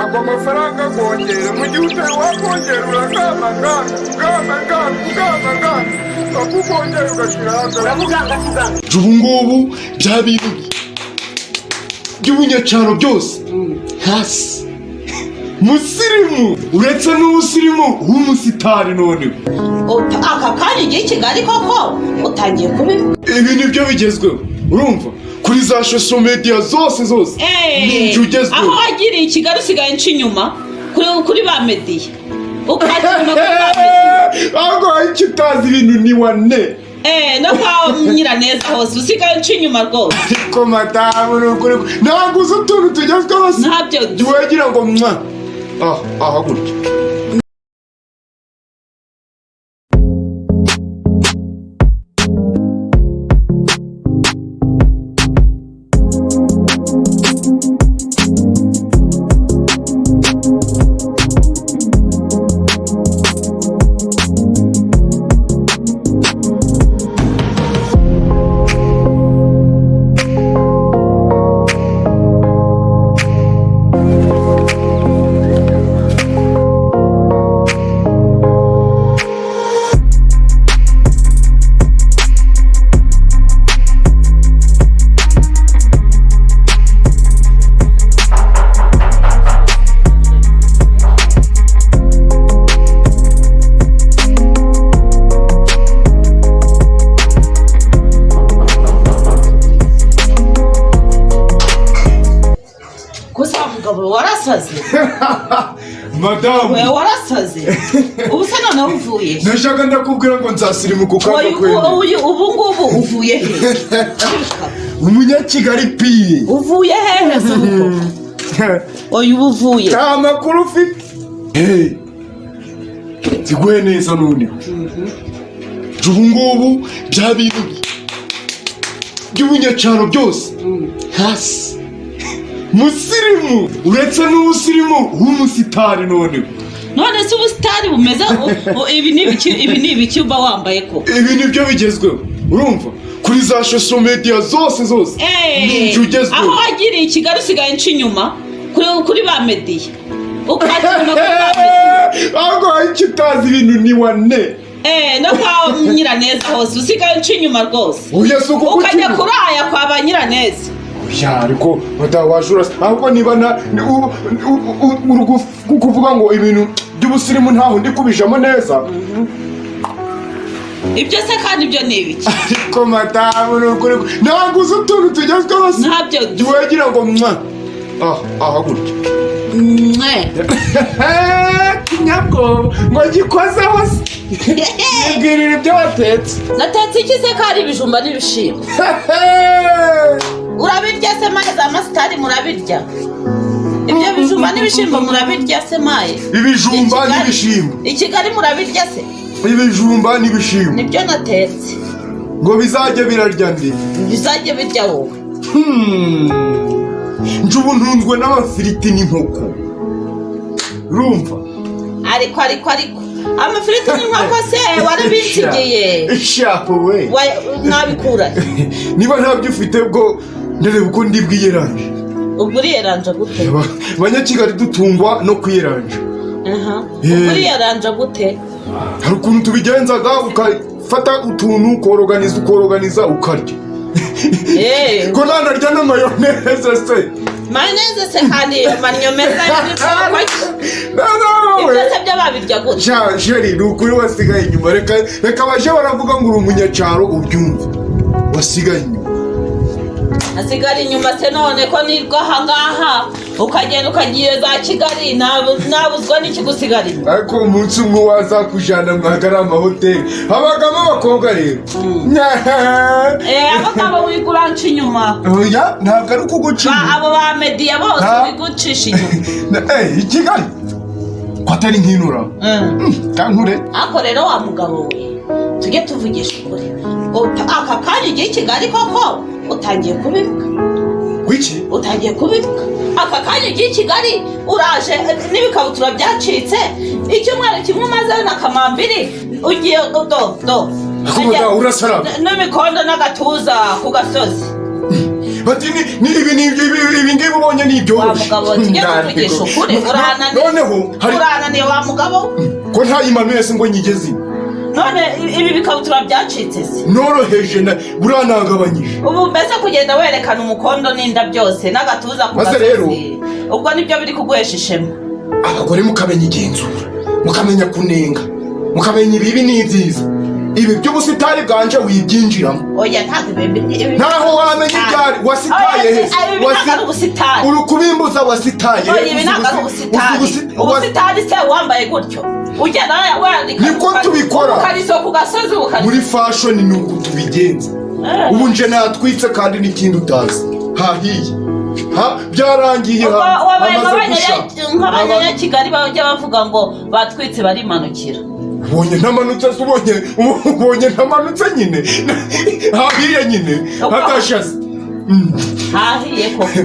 agwa amafaranga akongera mu gihe utari wakongera urakanga bakukongera ugashyira hanze uramuganga ubu ngubu bya bintu by'ubunyacaro byose hasi musirimu uretse n'ubusirimu w'umusitari noneho aka kanya igihe Kigali koko utangiye kubima ibi nibyo bigezweho urumva kuri za social media zose nibyo ugezweho aho wagiriye Kigali usigaye nca inyuma kuri ba media ukajya kuri ba media ahubwo icyo utazi ibintu ni wane no kwa Nyiraneza hose usigaye nca inyuma rwose ariko madamu n'ukuri ntabwo uzi utuntu tugezweho ntabyo jya wagira ngo mwa aha gutya warasaze madamu we warasaze ubu se noneho uvuye nashaka ndakubwira ngo nzasirimuka ukanga ubu ngubu uvuye he umunyakigali piye uvuye hehe se uko oya ubu uvuye nta makuru ufite ziguhe neza noneho ubu ngubu bya bintu by'ubunyacaro byose hasi musirimu uretse n'ubusirimu w'umusitari noneho none se ubusitari bumeze ibi ni ibiki uba wambaye ko ibi nibyo bigezweho urumva kuri za social media zose nibyo ugezweho aho wagiriye Kigali usigaye nca inyuma kuri ba media ukajya kuri ba media ahubwo icyo utazi ibintu ni wane no kwa Nyiraneza hose usigaye nca inyuma rwose ukajya kuri aya kwa ba Nyiraneza ya ariko badawajura ahubwo niba kuvuga ngo ibintu by'ubusirimu ntaho ndi kubijamo neza ibyo se kandi ibyo ni ibiki ariko madamu n'ukuri ntabwo uzi utuntu tugezweho ntabyo jya wagira ngo mwa aha gutya kinyabwoba ngo gikozeho se nibwirira ibyo watetse natetse iki se ko ari ibijumba n'ibishimbo urabirya se maye za masitari murabirya ibyo bijumba n'ibishimbo murabirya se maye ibijumba n'ibishimbo i Kigali murabirya se ibijumba n'ibishimbo nibyo natetse ngo bizajya birarya ndi bizajya birya wowe njubu ntunzwe n'amafiriti n'inkoko urumva ariko amafiriti n'inkoko se warabinsigiye ishako we nabikura niba ntabyo ufite bwo ndareba uko ndi bwiyeranje ubwo uriyeranje gute abanyakigali dutungwa no kwiyeranja ubwo uriyeranje gute hari ukuntu tubigenzaga ukafata utuntu ukoroganiza ukarya ko nanarya n'amayoneze se mayoneze se kandi iyo manyomeza ibyo se byo babirya gute sheri ni ukuri wasigaye inyuma reka baje baravuga ngo uri umunyacaro ubyumva wasigaye inyuma asigara inyuma se none ko nirwa ahangaha ukagenda ukagiye za Kigali nabuzwa n'iki gusigara inyuma ariko umunsi umwe wazakujyana mwagari amahoteli habagamo abakobwa rero abagabo wigura nca inyuma oya ntabwo ari ukuguca inyuma abo ba media bose wigucisha inyuma i Kigali ko atari nk'inura kankure ariko rero wa mugabo we tujye tuvugisha ukuri aka kanya igihe Kigali koko utangiye kubibwa wiki utangiye kubibwa aka kanya igihe Kigali uraje n'ibikabutura byacitse icyumweru kimwe umaze na kamambiri ugiye do urasara n'imikondo n'agatuza ku gasozi bati ni ibi ngibi ubonye ni ibyo wa mugabo tujye tuvugisha ukuri urananiye wa mugabo ko nta imanuye se ngo nyigeze none ibi bikabutura byacitse se noroheje buriya nagabanyije ubu mbese kugenda werekana umukondo n'inda byose n'agatuza ku gasozi ubwo nibyo biri kuguhesha ishema abagore mukamenya igenzura mukamenya kunenga mukamenya ibibi n'ibyiza ibi by'ubusitani bwanje wibyinjiramo oya ntabwo ntaho wamenya ibyari wasitaye he uri kubimbuza wasitaye ibi ntabwo ari ubusitani se wambaye gutyo ugenda wandika niko tubikora ukariso ku gasozi muri fashion ni uko tubigenza ubu nje natwitse kandi n'ikindi utazi hahiye byarangiye nk'abanyakigali bajya bavuga ngo batwitse barimanukira ubonye ntamanutse nyine hahiye nyine hatashaze hahiye koko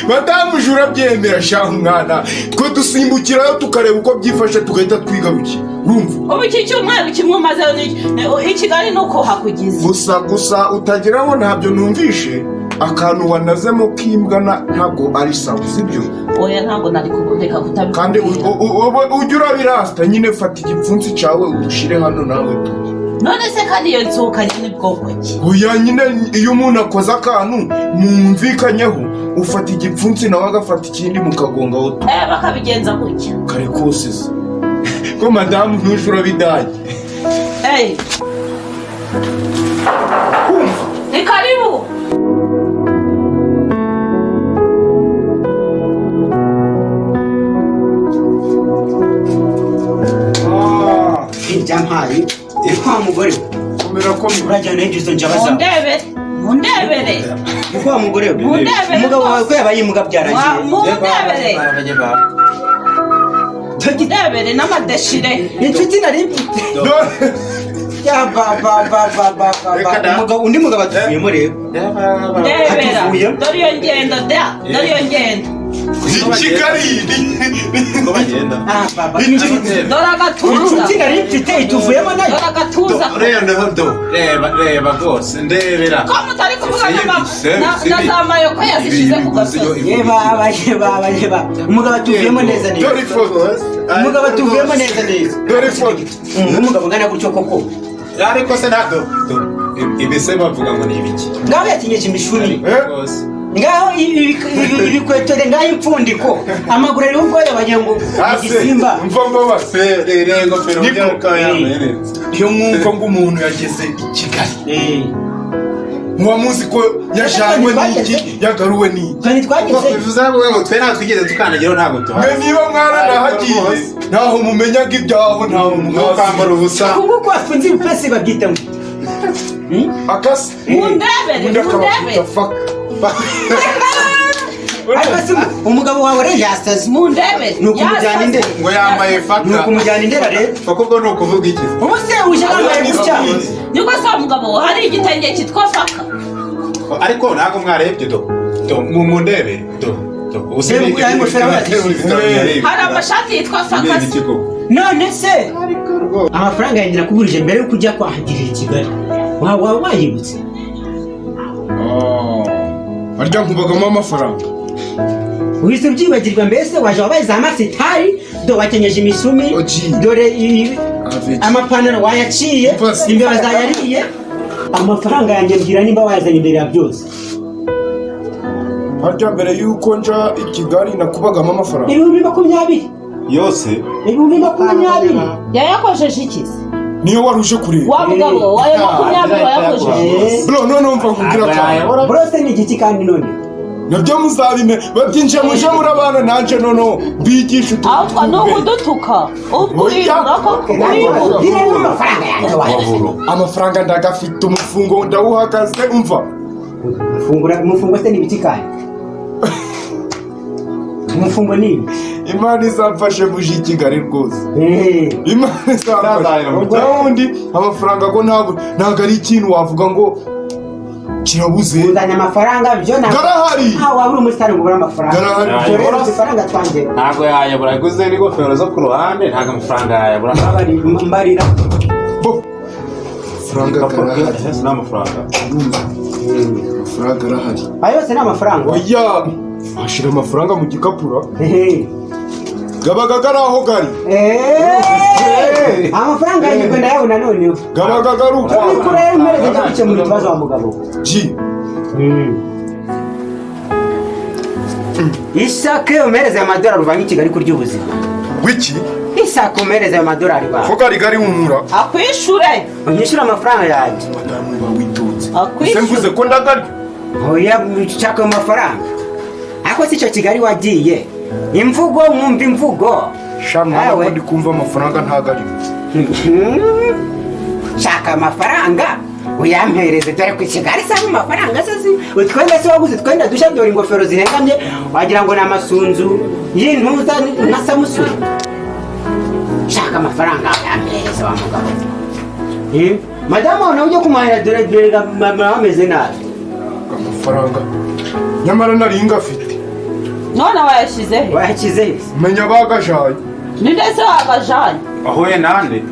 madamu jura byemera shaho umwana twe dusimbukirayo tukareba uko byifashe tugahita twigarukira urumva ubu iki cyumweru kimwe umaze i Kigali nuko hakugize gusa utageraho ntabyo numvishe akantu wanazemo k'imbwa ntabwo ari sawa sibyo oya ntabwo nari kuboneka kutabikora kandi ujya urabirasta nyine fata igipfunsi cyawe ushire hano nawe tu none se kandi iyo nsuka nyine bwoko ki oya nyine iyo umuntu akoze akantu mwumvikanyeho ufata igipfunsi nawe agafata ikindi mukagongaho tu bakabigenza gutya kare kose ko madamu ntuje urabidaye ni karibu Jampayi kwa mugore urajyana igizo njabaza mundebere kwa mugore umugabo wawe ko yabaye imbwa byaragiye mundebere n'amadeshire inshuti nari ya umugabo undi mugabo atuvuyemo rero ndebera dore iyo ngendo Kigali ngo bagenda dore agatuza inshuti nari mfite ituvuyemo nayo dore agatuza reba rwose ndebera ko mutari kuvuga na za mayoko yazishize ku gasozi yeba umugabo atuvuyemo neza umugabo atuvuyemo neza umugabo ngana gutyo koko ariko se ntabwo ibise bavuga ngo ni ibiki ngaho yatinyeje imishuri ngaho ibikwetore ngaho impfundiko amaguru ariho ubwoya bagira ngo igisimba iyo mwuko ngo umuntu yageze i Kigali muba muzi ko yajanywe n'iki yagaruwe n'iki bivuze ngo twe ntabwo twigeze tukandagiraho ntabwo tuhazi niba mwaranahagiye ntaho mumenyaga ibyaho ntaho mukambara ubusa kuko ko afunze ibipesi babyita ngo akasi mundebere umugabo wawe rero yasaze mundebere ni ukumujyana indera ngo yambaye faka ni ukumujyana indera rero kuko ubwo ni ukuvuga iki ubu se uje yambaye gutya niko se umugabo hari igitenge cyitwa faka ariko ntabwo mwarebye mundebere hari amashati yitwa faka none se amafaranga yanjye nakugurije mbere yo kujya kwahagirira i Kigali waba wayibutse arya nkubagamo amafaranga uhise ubyibagirwa mbese waje wabaye za masitari do wakenyeje imisumi dore amapantaro wayaciye imbeba zayariye amafaranga yanjye mbwira nimba wayazanye imbere ya byose harya mbere yuko nja i Kigali nakubagamo amafaranga 2020 yose 2020 yayakojeje iki niyo waruje kureba wa mugabo wayo 20 wayakojeje bro none umva nkubwira cyane bro se ni igiti kandi none nabyo muzabime babyinje muje murabana nanje nono bigisha ahubwo no kudutuka ubwo amafaranga ndagafite umufungo ndawuhagaze umva umufungo se ni ibiti kandi umufungo ni Imana izamfashe muje i Kigali rwose Imana izamfashe ubundi amafaranga ko ntabwo ari ikintu wavuga ngo kirabuze uzanye amafaranga byo garahari wabura umusitari ngo ubure amafaranga garahari amafaranga twanjye ntabwo yayabura guze n'ingofero zo ku ruhande ntabwo amafaranga yayabura mbarira bo faranga garahari n'amafaranga amafaranga arahari. Ayo yose ni amafaranga. Oya, ashira amafaranga mu gikapura. Gabaga garaho gari. Amafaranga y'Rwanda ndayabona noneho. Gabaga garuka. Ariko rero mpereze njya gukemura ikibazo wa mugabo. Ji. Isake umereze amadolari uvanye i Kigali kurya ubuzima. Wiki? Isake umereze amadolari ba. Ko gari humura. Akwishure. Unyishyura amafaranga yanjye. Madamu ba witonze. Akwishure. Semvuze ko ndagari. Oya nshaka amafaranga. Ako si cyo Kigali wagiye. Imvugo mwumva imvugo. Shamwe ndi kumva amafaranga ntagari. Shaka amafaranga. Uyampereze dore ku Kigali saba amafaranga sasi. Utwenda se waguze twenda dusha dore ingofero zihengamye wagira ngo ni amasunzu y'intuza na Samusuri. Shaka amafaranga uyampereze wa mugabo. Madamu nawe ujye kumahera dore mama ameze nabi. Amafaranga. Nyamara nari ngafite. None wayashize. Wayashyize. Menya bagajaye. Nindese wagajanye. Ahuye nande?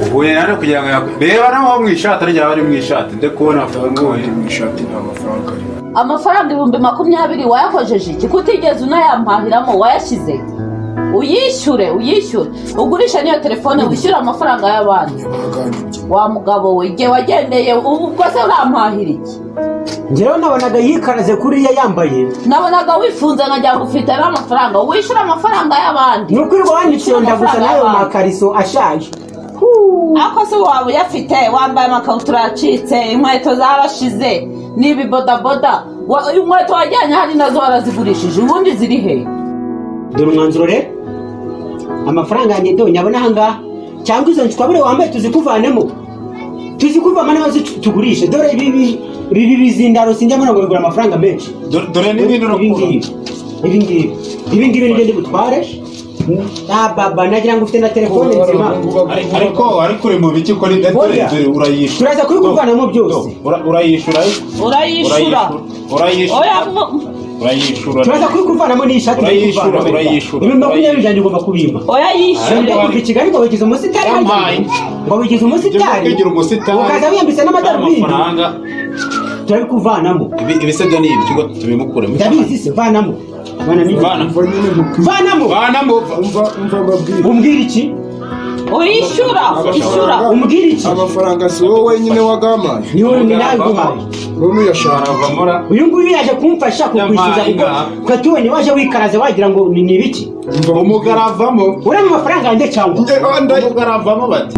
Uhuye nande kugira ngo reba naho mwishati arya bari mwishati ndekubona afunguye mwishati nta mafaranga ari. Amafaranga 20,000 wayakojeje iki kutigeze unayampahiramo wayashize. Uyishyure ugurisha niyo telefone wishyura amafaranga y'abandi. Wa mugabo we igihe wagendeye ubwo se urampahira iki? Njyewe nabonaga yikaraze kuriya yambaye. Nabonaga wifunze nkajya gufite n'amafaranga wishyura amafaranga y'abandi. Nuko urwo wandiciye ndagusa nayo makariso ashaje. Ako se waba uyafite wambaye amakabutura yacitse inkweto zarashize nibi bodaboda inkweto wajyanye hari nazo warazigurishije ubundi ziri he? Dore umwanzuro rero amafaranga yanjye do nyabona ahangaha cyangwa izo ncwabure wambaye tuzikuvanemo maze tugurishe dore ibi bizindaro sinjya mbona ngo bigura amafaranga menshi. Dore n'ibintu ibi ngibi nibyo ndi butware. Baba nagira ngo ufite na telefone nzima. Ariko uri mu biki ko dore urayishura. Turaza kubikuvanamo byose. Urayishura. Turaza kubikuvanamo n'ishati. Urayishura. Ibi 20 byanjye ugomba kubima. Oya yishyure. Kuva Kigali ngo wigize umusitari. Ngo wigize umusitari. Ukaza wiyambise n'amadarubindi. Turabikuvanamo. Ibisebyo ni ibi kigo tubimukuremo. Ndabizi se vanamo. Vanamo. Umbwira iki? Uyishyura. Umbwira iki? Amafaranga si wowe wenyine wagamaye. Ni wowe ninaguhaye. Wowe yashaka avamora. Uyu nguyu yaje kumfasha kukwishyuza kuko tubonye waje wikaraze wagira ngo ni ibiki? Umugaravamo. Ura mu mafaranga yanjye cyangwa? Umugaravamo bati.